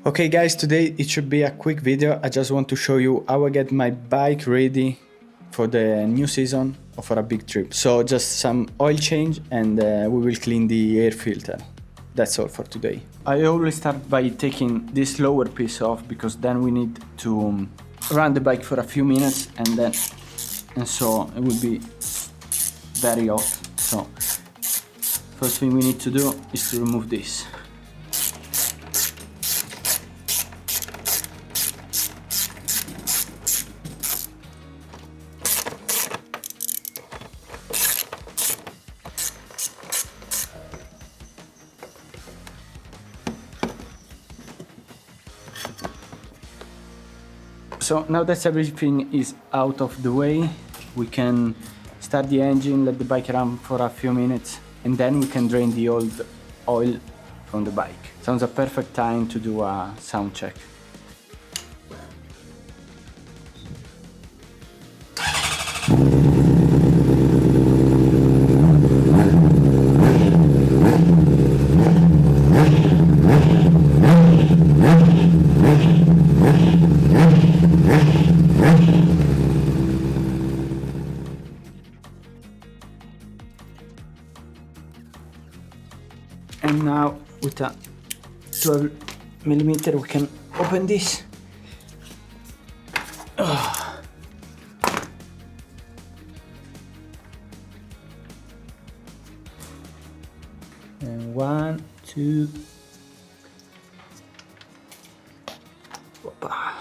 Okay guys, today it should be a quick video. I just want to show you how I get my bike ready for the new season or for a big trip. So just some oil change and we will clean the air filter. That's all for today. I always start by taking this lower piece off because then we need to run the bike for a few minutes and so it will be very hot. So first thing we need to do is to remove this. So now that everything is out of the way, we can start the engine, let the bike run for a few minutes, and then we can drain the old oil from the bike. Sounds a perfect time to do a sound check. And now with a 12mm we can open this. And 1, 2. Opa.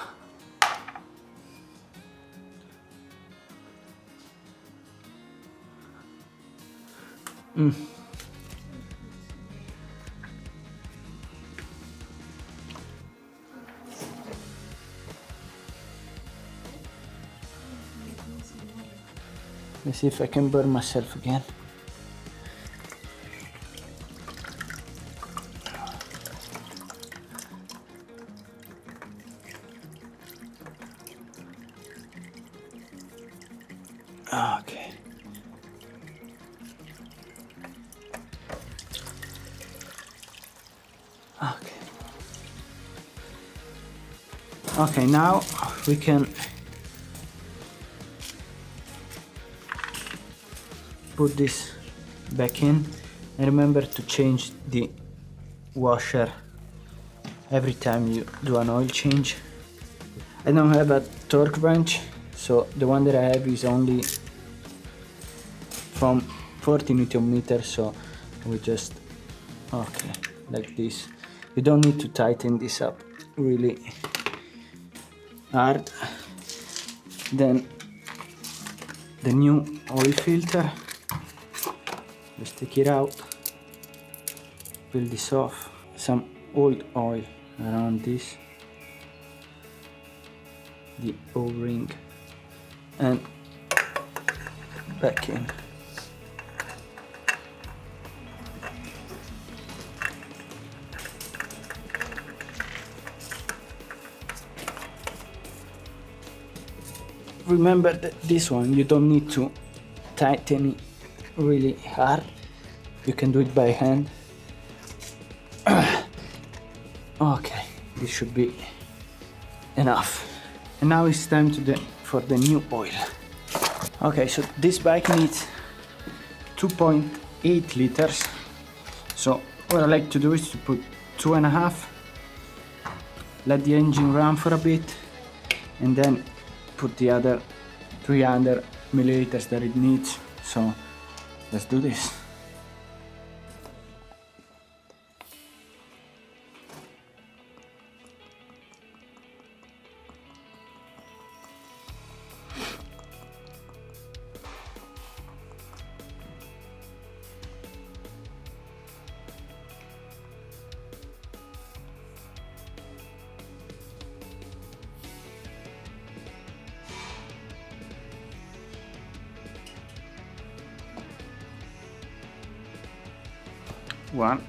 Let's see if I can burn myself again. Okay. Okay, now we can put this back in, and remember to change the washer every time you do an oil change. I don't have a torque wrench, so the one that I have is only from 40 Newton meters, so we just like this. You don't need to tighten this up really hard. Then the new oil filter, just take it out, peel this off. Some old oil around this, the O-ring, and back in. Remember that this one you don't need to tighten it really hard, you can do it by hand. Okay, this should be enough. And now it's time for the new oil. Okay, so this bike needs 2.8 liters. So what I like to do is to put 2.5, let the engine run for a bit, and then put the other 300 milliliters that it needs. So let's do this. One.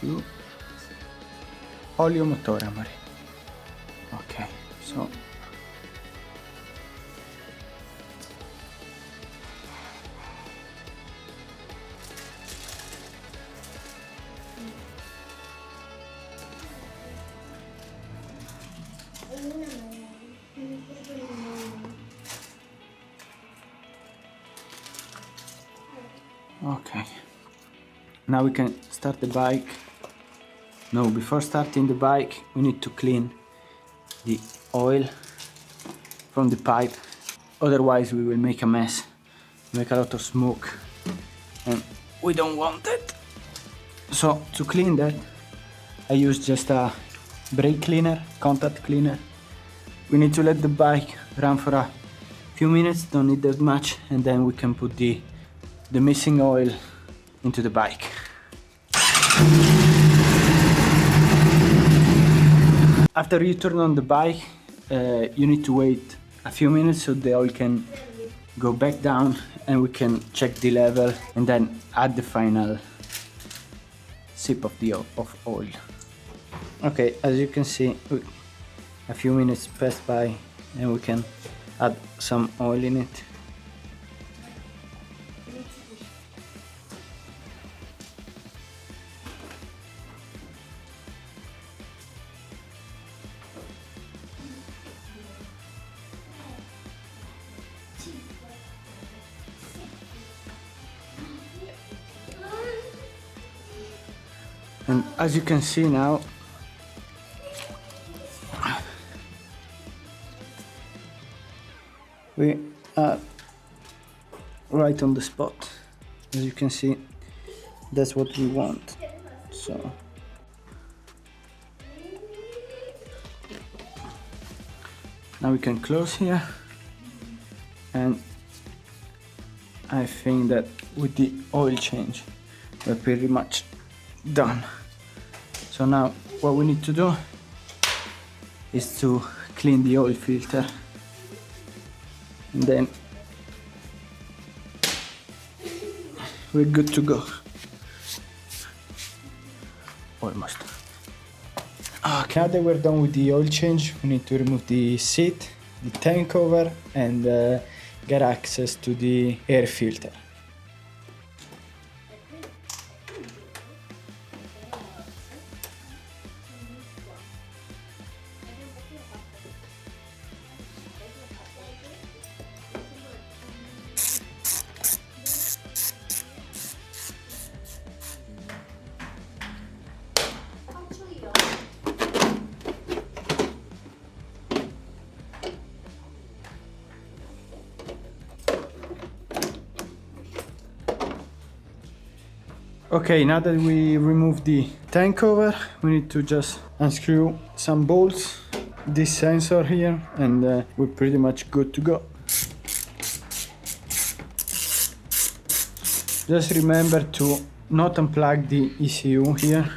2. Olio motore, amore. Ok, so okay, now we can start the bike. No, before starting the bike we need to clean the oil from the pipe, otherwise we will make a mess, make a lot of smoke, and we don't want it. So to clean that I use just a brake cleaner, contact cleaner. We need to let the bike run for a few minutes, don't need that much, and then we can put the missing oil into the bike. After you turn on the bike, you need to wait a few minutes so the oil can go back down and we can check the level and then add the final sip of the oil. Okay, as you can see, a few minutes passed by and we can add some oil in it. And as you can see now, we are right on the spot. As you can see, that's what we want. So now we can close here, and I think that with the oil change we're pretty much done. So now what we need to do is to clean the oil filter, and then we're good to go. Almost. Okay, now that we're done with the oil change, we need to remove the seat, the tank cover, and get access to the air filter. Okay, now that we remove the tank cover, we need to just unscrew some bolts, this sensor here, and we're pretty much good to go. Just remember to not unplug the ECU here.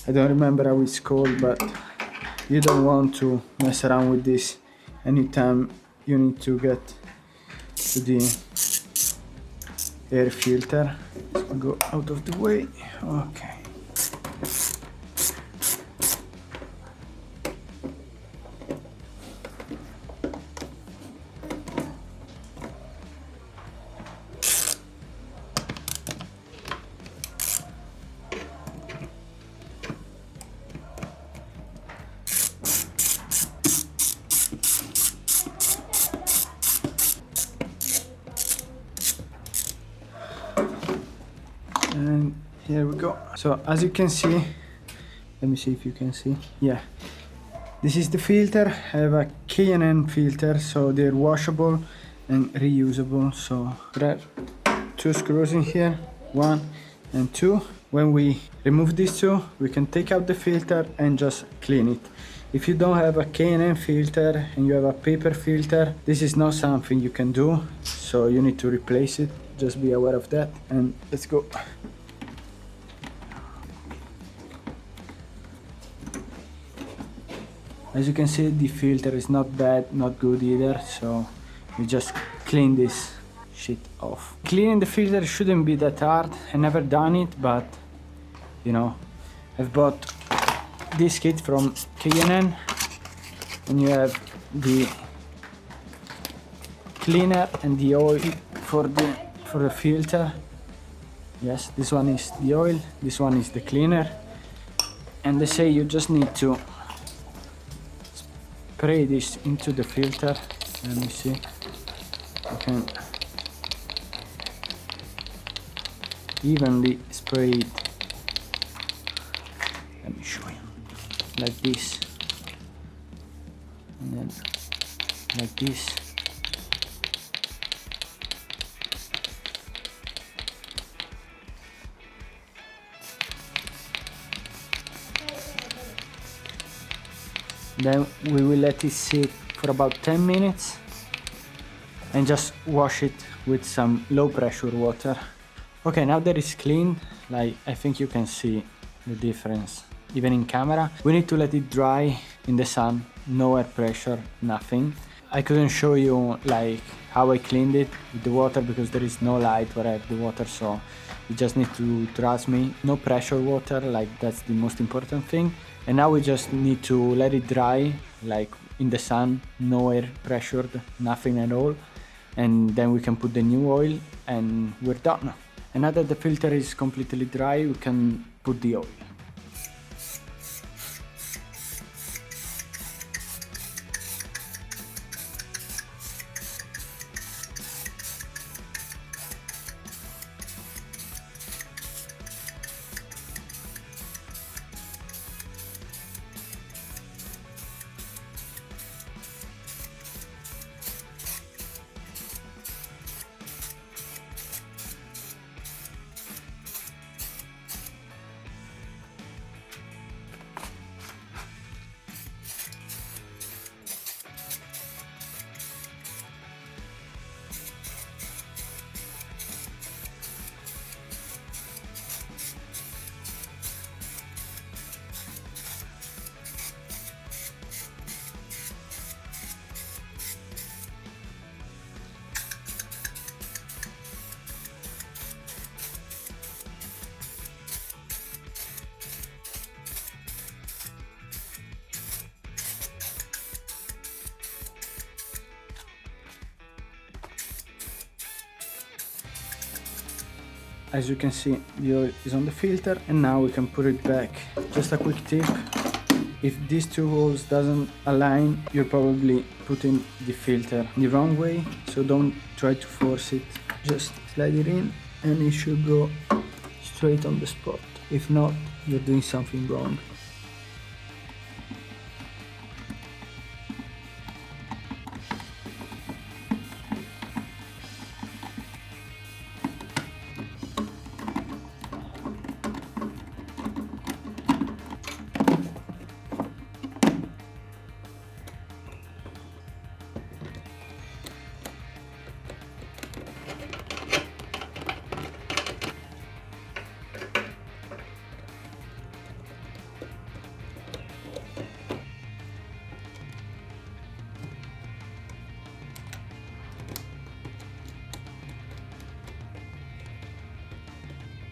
I don't remember how it's called, but you don't want to mess around with this anytime you need to get to the air filter. Go out of the way. Okay. And here we go. So as you can see, let me see if you can see. Yeah, this is the filter. I have a K&N filter, so they're washable and reusable. So there are 2 screws in here, 1 and 2. When we remove these 2, we can take out the filter and just clean it. If you don't have a K&N filter and you have a paper filter, this is not something you can do, so you need to replace it. Just be aware of that, and let's go. As you can see, the filter is not bad, not good either, so we just clean this shit off. Cleaning the filter shouldn't be that hard. I never done it, but you know, I've bought this kit from K&N, and you have the cleaner and the oil for the filter. Yes, this one is the oil, this one is the cleaner, and they say you just need to spray this into the filter. Let me see, you can evenly spray it. Let me show you, like this, and then like this. Then we will let it sit for about 10 minutes and just wash it with some low pressure water. Okay, now that it's clean, like I think you can see the difference even in camera. We need to let it dry in the sun, no air pressure, nothing. I couldn't show you like how I cleaned it with the water because there is no light where I have the water, so you just need to trust me. No pressure water, like that's the most important thing. And now we just need to let it dry, like in the sun, no air pressured, nothing at all. And then we can put the new oil and we're done. And now that the filter is completely dry, we can put the oil. As you can see, the oil is on the filter, and now we can put it back. Just a quick tip, if these two holes doesn't align, you're probably putting the filter the wrong way, so don't try to force it. Just slide it in and it should go straight on the spot. If not, you're doing something wrong.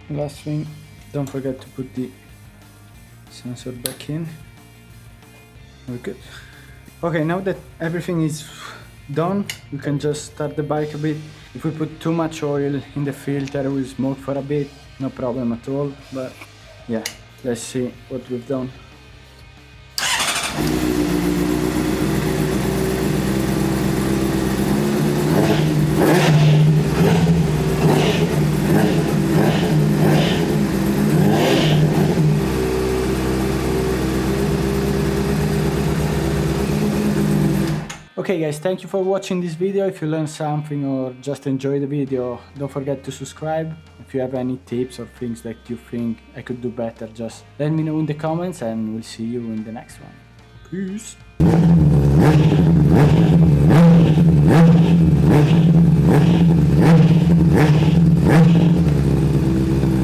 Last thing, don't forget to put the sensor back in. We're good. Okay, now that everything is done, we can just start the bike a bit. If we put too much oil in the filter, we'll smoke for a bit, no problem at all. But yeah, let's see what we've done. Okay guys, thank you for watching this video. If you learned something or just enjoy the video, don't forget to subscribe. If you have any tips or things that you think I could do better, just let me know in the comments, and we'll see you in the next one. Peace!